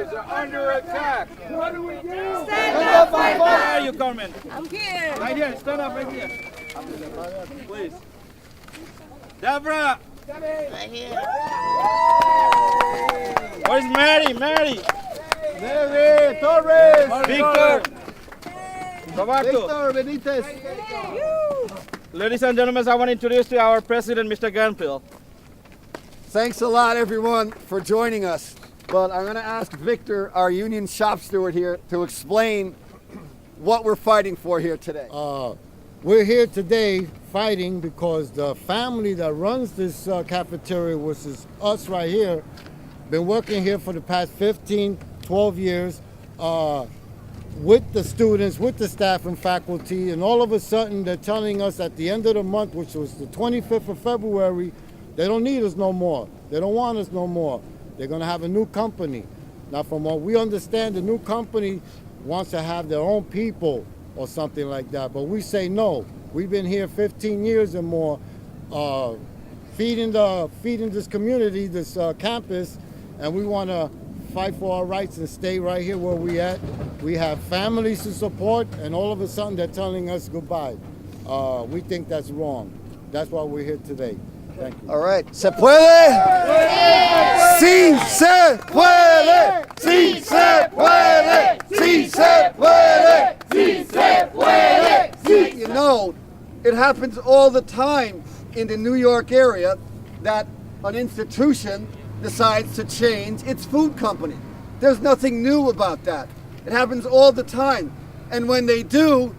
workers are under attack. What do we do? Stand up, fight Where back. are you, Coleman? I'm here. Right here. Stand up right here. Please. Deborah. Right here. Where's Mary? Mary. Mary Torres. Victor. Roberto. Victor Benitez. Ladies and gentlemen, I want to introduce to you our president, Mr. Granville. Thanks a lot, everyone, for joining us. But I'm going to ask Victor, our union shop steward here, to explain what we're fighting for here today. We're here today fighting because the family that runs this cafeteria, which is us right here, been working here for the past 15, 12 years with the students, with the staff and faculty, and all of a sudden they're telling us at the end of the month, which was the 25th of February, they don't need us no more. They don't want us no more. They're gonna have a new company. Now, from what we understand, the new company wants to have their own people or something like that, but we say no. We've been here 15 years and more, feeding this community, this campus, and we want to fight for our rights and stay right here where we at. We have families to support, and all of a sudden they're telling us goodbye. We think that's wrong. That's why we're here today. Thank you. All right. ¿Se puede? Sí se puede. Sí se puede. Sí se puede. Sí se puede. Sí. You know, it happens all the time in the New York area that an institution decides to change its food company. There's nothing new about that. It happens all the time. And when they do,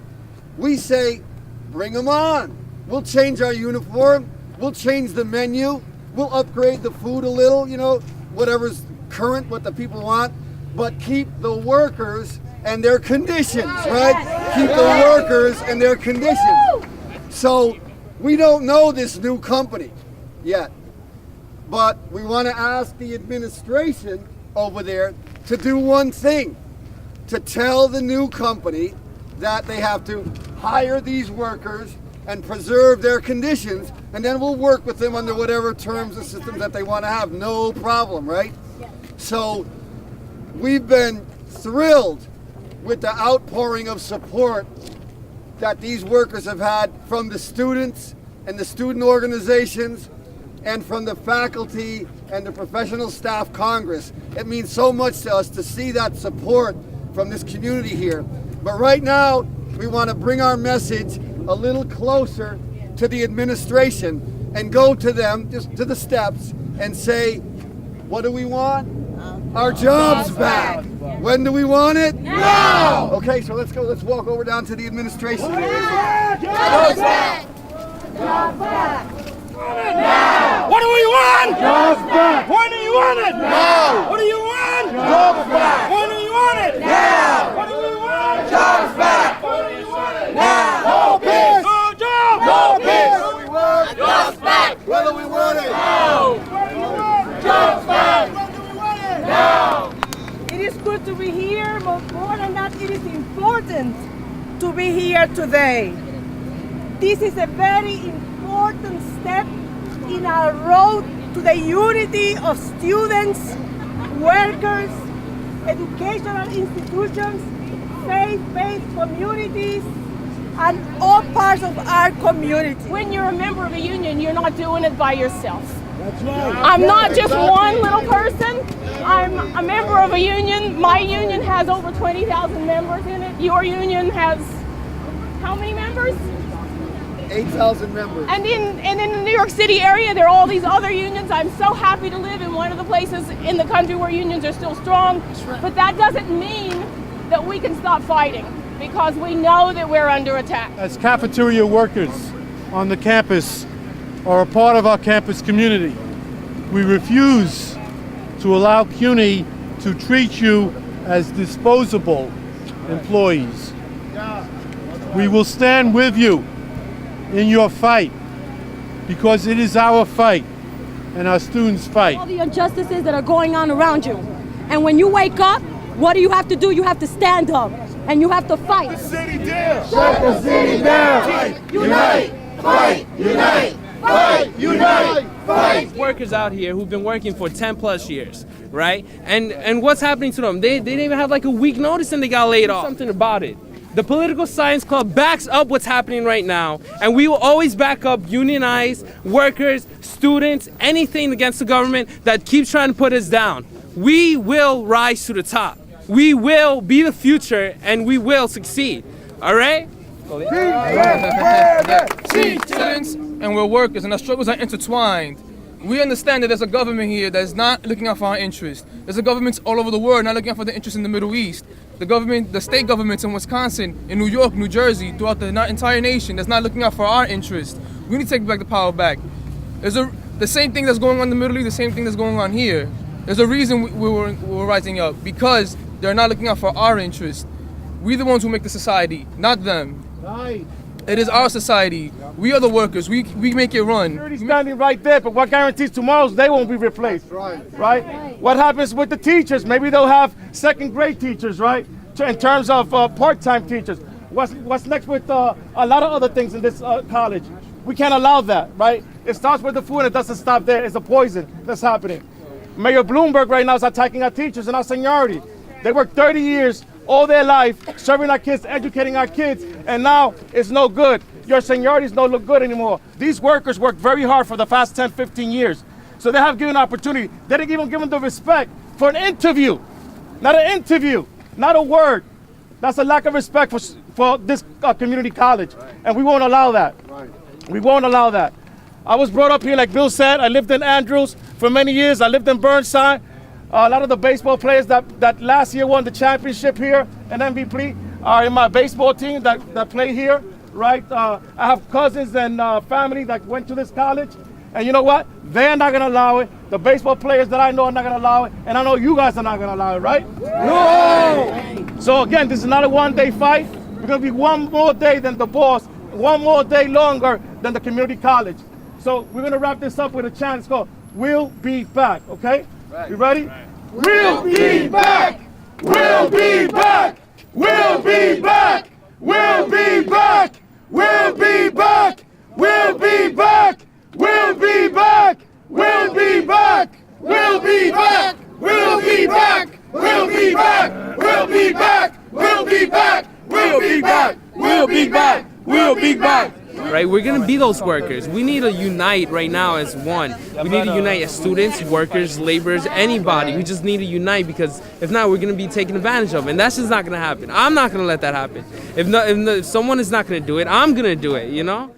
we say, bring them on. We'll change our uniform. We'll change the menu. We'll upgrade the food a little, you know, whatever's current, what the people want. But keep the workers and their conditions, right? Keep the workers and their conditions. So we don't know this new company yet. But we want to ask the administration over there to do one thing, to tell the new company that they have to hire these workers and preserve their conditions, and then we'll work with them under whatever terms and systems that they want to have. No problem, right? So we've been thrilled with the outpouring of support that these workers have had from the students and the student organizations and from the faculty and the professional staff Congress. It means so much to us to see that support from this community here. But right now, we want to bring our message a little closer to the administration and go to them, just to the steps, and say, what do we want? Our jobs back. When do we want it? Now! Okay, so let's go. Let's walk over down to the administration. Jobs back. Jobs back. Now! What do we want? Jobs back. When do you want it? Now! What do you want? Jobs back. When do you want it? Now! What do we want? Jobs back. When do you want it? Now! No peace. No job! No peace. What do we want? Jobs back. Whether we want it. Jobs back. Now! It is good to be here, but more than that, it is important to be here today. This is a very important step in our road to the unity of students, workers, educational institutions, faith-based communities, and all parts of our community. When you're a member of a union, you're not doing it by yourself. That's right. I'm not just one little person. I'm a member of a union. My union has over 20,000 members in it. Your union has how many members? 8,000 members. And in the New York City area, there are all these other unions. I'm so happy to live in one of the places in the country where unions are still strong. But that doesn't mean that we can stop fighting, because we know that we're under attack. As cafeteria workers on the campus are a part of our campus community, we refuse to allow CUNY to treat you as disposable employees. We will stand with you in your fight, because it is our fight and our students' fight. All the injustices that are going on around you. And when you wake up, what do you have to do? You have to stand up and you have to fight. Shut the city down! Shut the city down! Fight! Unite! Fight! Unite! Fight! Unite! Fight! Workers out here who've been working for 10 plus years, right? And what's happening to them? They didn't even have like a week notice and they got laid off. Something about it. The Political Science Club backs up what's happening right now, and we will always back up unionized workers, students, anything against the government that keeps trying to put us down. We will rise to the top. We will be the future, and we will succeed. All right? Students and we're workers, and our struggles are intertwined. We understand that there's a government here that is not looking out for our interests. There's a governments all over the world not looking out for the interests in the Middle East. The state governments in Wisconsin, in New York, New Jersey, throughout the entire nation that's not looking out for our interests. We need to take back the power back. The same thing that's going on in the Middle East, the same thing that's going on here. There's a reason we're rising up, because they're not looking out for our interests. We're the ones who make the society, not them. Right. It is our society. We are the workers. We make it run. Security standing right there, but what guarantees tomorrow they won't be replaced? Right? What happens with the teachers? Maybe they'll have second grade teachers, right? In terms of part-time teachers. What's next with a lot of other things in this college? We can't allow that, right? It starts with the food and it doesn't stop there. It's a poison that's happening. Mayor Bloomberg right now is attacking our teachers and our seniority. They work 30 years all their life, serving our kids, educating our kids, and now it's no good. Your seniorities don't look good anymore. These workers worked very hard for the past 10, 15 years. So they have given opportunity. They didn't even give them the respect for an interview. Not an interview, not a word. That's a lack of respect for this community college. And we won't allow that. We won't allow that. I was brought up here, like Bill said. I lived in Andrews for many years. I lived in Burnside. A lot of the baseball players that last year won the championship here and MVP are in my baseball team that play here, right? I have cousins and family that went to this college. And you know what? They're not going to allow it. The baseball players that I know are not going to allow it. And I know you guys are not going to allow it, right? No! So again, this is not a one-day fight. We're going to be one more day than the boss, one more day longer than the community college. So we're going to wrap this up with a chant. It's called We'll Be Back, okay? You ready? Right. We'll be back! We'll be back! We'll be back! We'll be back! We'll be back! We'll be back! We'll be back! We'll be back! We'll be back! We'll be back! We'll be back! We'll be back! We'll be back! We'll be back! We'll be back! We'll be back! Right, we're gonna be those workers. We need to unite right now as one. We need to unite as students, workers, laborers, anybody. We just need to unite, because if not, we're gonna be taken advantage of, and that's just not gonna happen. I'm not gonna let that happen. If someone is not gonna do it, I'm gonna do it. You know.